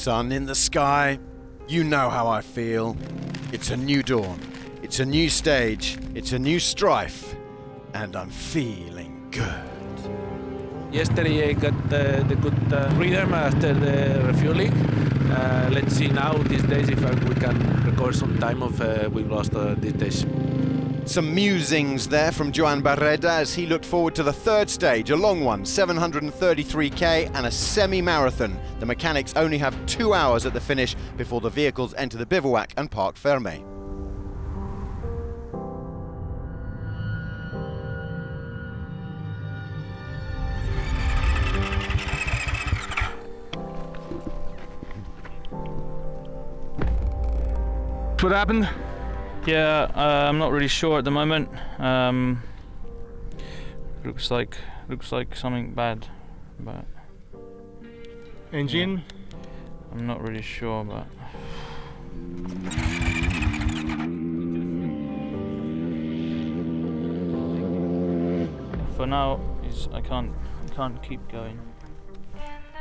sun in the sky. You know how I feel. It's a new dawn. It's a new stage. It's a new strife. And I'm feeling good. Yesterday I got the good rhythm after the refueling. Let's see now these days if we can record some time of we've lost these days. Some musings there from Joan Barreda as he looked forward to the third stage, a long one, 733k and a semi-marathon. The mechanics only have 2 hours at the finish before the vehicles enter the bivouac and parc fermé. What happened? Yeah, I'm not really sure at the moment. Looks like something bad, but Engine? I'm not really sure, but for now, I can't keep going.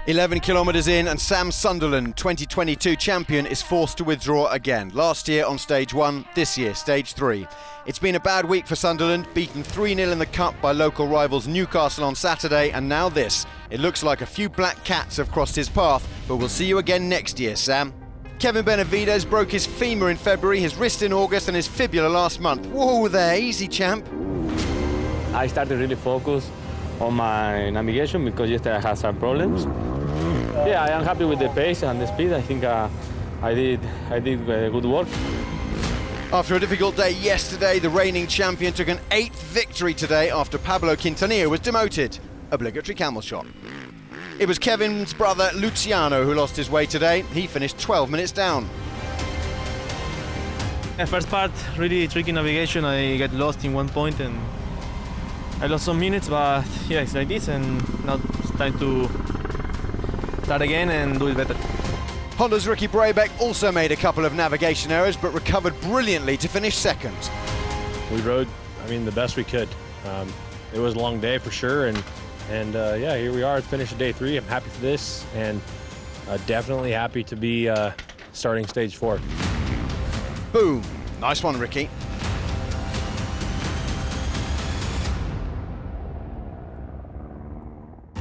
11 kilometres in and Sam Sunderland, 2022 champion, is forced to withdraw again. Last year on stage 1, this year stage 3. It's been a bad week for Sunderland, beaten 3-0 in the Cup by local rivals Newcastle on Saturday, and now this. It looks like a few black cats have crossed his path, but we'll see you again next year, Sam. Kevin Benavides broke his femur in February, his wrist in August and his fibula last month. Whoa there, easy champ. I started really focused on my navigation because yesterday I had some problems. Yeah, I am happy with the pace and the speed. I think I did good work. After a difficult day yesterday, the reigning champion took an 8th victory today after Pablo Quintanilla was demoted. Obligatory camel shot. It was Kevin's brother Luciano who lost his way today. He finished 12 minutes down. The first part, really tricky navigation. I got lost in one point and I lost some minutes, but yeah, it's like this, and now it's time to start again and do it better. Honda's Ricky Brabeck also made a couple of navigation errors, but recovered brilliantly to finish second. We rode, the best we could. It was a long day for sure, and yeah, here we are at the finish of day 3. I'm happy for this, and definitely happy to be starting stage 4. Boom. Nice one, Ricky.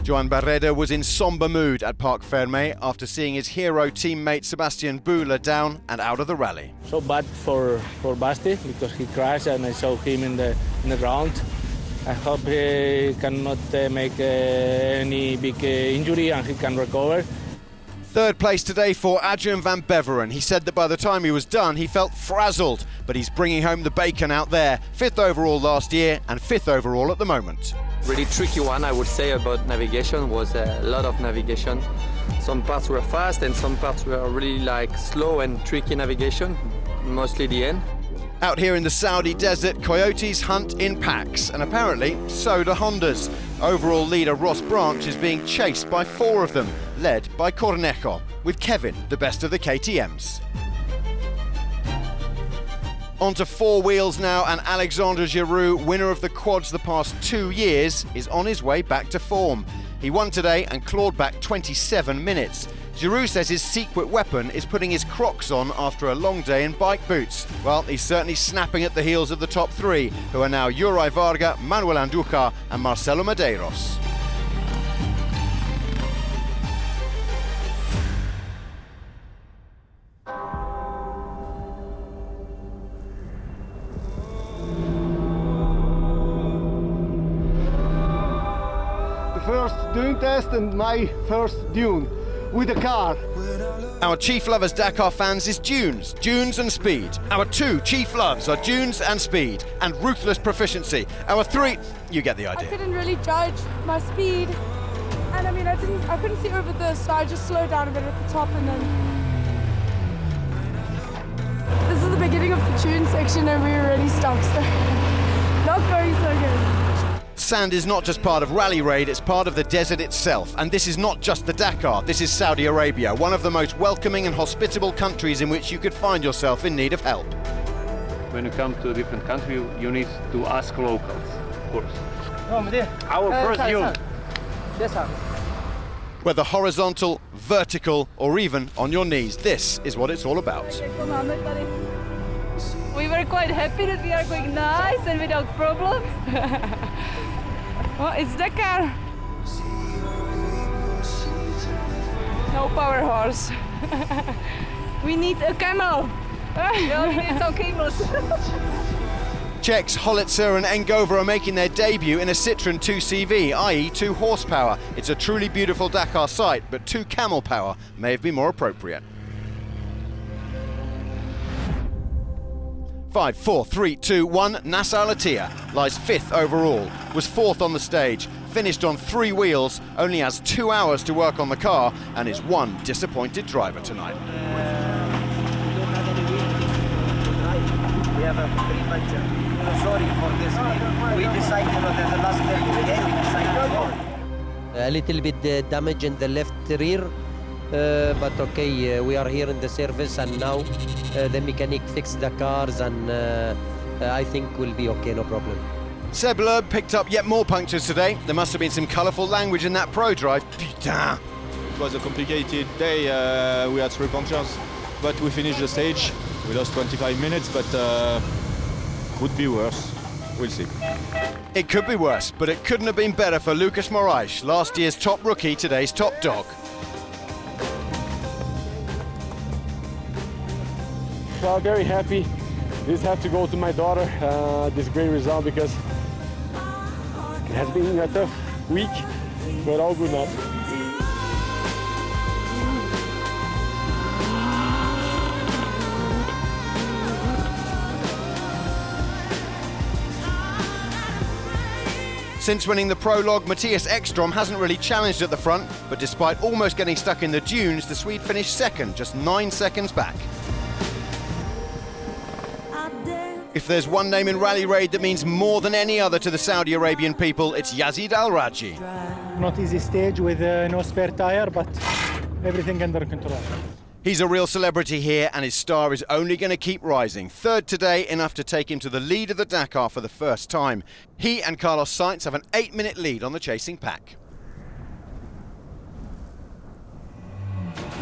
Joan Barreda was in sombre mood at Parc Fermé after seeing his hero teammate Sébastien Boula down and out of the rally. So bad for Basti because he crashed and I saw him in the ground. I hope he cannot make any big injury and he can recover. Third place today for Adrian van Beveren. He said that by the time he was done, he felt frazzled, but he's bringing home the bacon out there. 5th overall last year and 5th overall at the moment. Really tricky one, I would say, about navigation was a lot of navigation. Some parts were fast and some parts were really slow and tricky navigation, mostly the end. Out here in the Saudi desert, coyotes hunt in packs, and apparently so do Hondas. Overall leader Ross Branch is being chased by 4 of them, led by Cornejo, with Kevin the best of the KTMs. Onto 4 wheels now, and Alexandre Giroud, winner of the quads the past 2 years, is on his way back to form. He won today and clawed back 27 minutes. Giroud says his secret weapon is putting his Crocs on after a long day in bike boots. Well, he's certainly snapping at the heels of the top 3, who are now Juraj Varga, Manuel Andújar and Marcelo Medeiros. First dune test and my first dune with a car. Our chief lovers Dakar fans is dunes and speed. Our 2 chief loves are dunes and speed, and ruthless proficiency. Our 3, you get the idea. I couldn't really judge my speed, and I couldn't see over this, so I just slowed down a bit at the top, and then this is the beginning of the dune section, and we were already stuck, so not going so good. Sand is not just part of Rally Raid, it's part of the desert itself. And this is not just the Dakar, this is Saudi Arabia, one of the most welcoming and hospitable countries in which you could find yourself in need of help. When you come to a different country, you need to ask locals, of course. Our first dune. Whether horizontal, vertical, or even on your knees, this is what it's all about. We were quite happy that we are going nice and without problems. Well, it's Dakar. No power horse. We need a camel. Yeah, we need some camels. Czechs Holitzer and Engova are making their debut in a Citroën 2CV, i.e. 2 horsepower. It's a truly beautiful Dakar sight, but 2 camel power may have been more appropriate. 5, 4, 3, 2, 1. Al-Attiyah lies 5th overall, was 4th on the stage, finished on 3 wheels, only has 2 hours to work on the car, and is one disappointed driver tonight. We have a pretty much sorry for this. We decided there's a last day today, we decided a little bit damage in the left rear, but okay, we are here in the service, and now the mechanic fixed the cars, and I think we'll be okay, no problem. Seb Loeb picked up yet more punctures today. There must have been some colourful language in that pro drive. Putain! It was a complicated day. We had 3 punctures, but we finished the stage. We lost 25 minutes, but could be worse. We'll see. It could be worse, but it couldn't have been better for Lucas Moraes, last year's top rookie, today's top dog. Well, very happy. This has to go to my daughter, this great result, because it has been a tough week, but all good now. Since winning the prologue, Matthias Ekstrom hasn't really challenged at the front, but despite almost getting stuck in the dunes, the Swede finished second, just 9 seconds back. If there's one name in Rally Raid that means more than any other to the Saudi Arabian people, it's Yazeed Al Rajhi. Not easy stage with no spare tire, but everything under control. He's a real celebrity here, and his star is only going to keep rising. 3rd today, enough to take him to the lead of the Dakar for the first time. He and Carlos Sainz have an 8-minute lead on the chasing pack.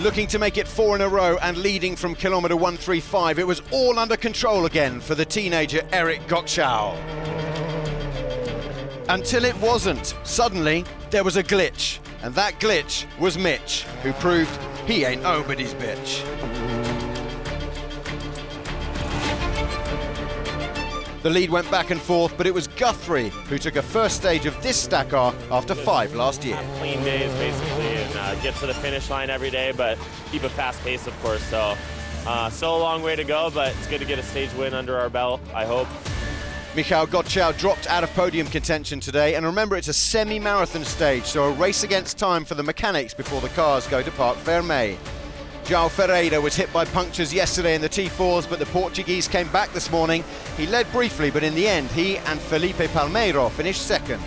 Looking to make it 4 in a row and leading from kilometre 135, it was all under control again for the teenager Eric Gokchao. Until it wasn't. Suddenly, there was a glitch, and that glitch was Mitch, who proved he ain't nobody's bitch. The lead went back and forth, but it was Guthrie who took a first stage of this Dakar after 5 last year. Clean days, basically, and get to the finish line every day, but keep a fast pace, of course. So, still a long way to go, but it's good to get a stage win under our belt, I hope. Michał Gokchao dropped out of podium contention today, and remember, it's a semi-marathon stage, so a race against time for the mechanics before the cars go to Parc Fermé. João Ferreira was hit by punctures yesterday in the T4s, but the Portuguese came back this morning. He led briefly, but in the end, he and Felipe Palmeiro finished second.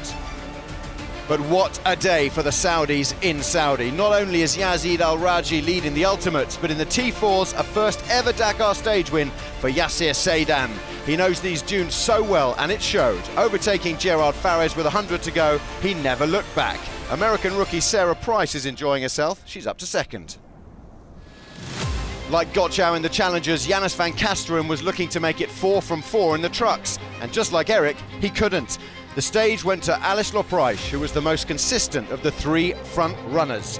But what a day for the Saudis in Saudi. Not only is Yazeed Al Rajhi leading the ultimates, but in the T4s, a first ever Dakar stage win for Yassir Seydan. He knows these dunes so well, and it showed. Overtaking Gerard Fares with 100 to go, he never looked back. American rookie Sarah Price is enjoying herself. She's up to second. Like Gokchao in the Challengers, Janus van Kasteren was looking to make it 4 from 4 in the trucks. And just like Eric, he couldn't. The stage went to Alice Lopreich, who was the most consistent of the 3 front runners.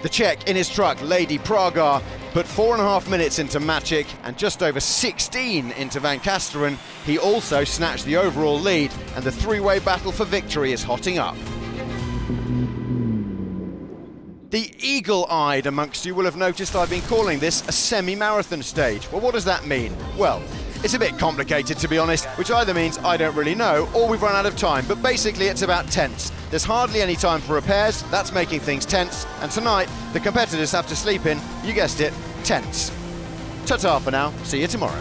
The Czech in his truck, Lady Pragar, put 4.5 minutes into Maciek and just over 16 into Van Kasteren. He also snatched the overall lead, and the 3-way battle for victory is hotting up. The eagle-eyed amongst you will have noticed I've been calling this a semi-marathon stage. Well, what does that mean? Well, it's a bit complicated, to be honest, which either means I don't really know or we've run out of time, but basically it's about tents. There's hardly any time for repairs, that's making things tense, and tonight the competitors have to sleep in, you guessed it, tents. Ta-ta for now, see you tomorrow.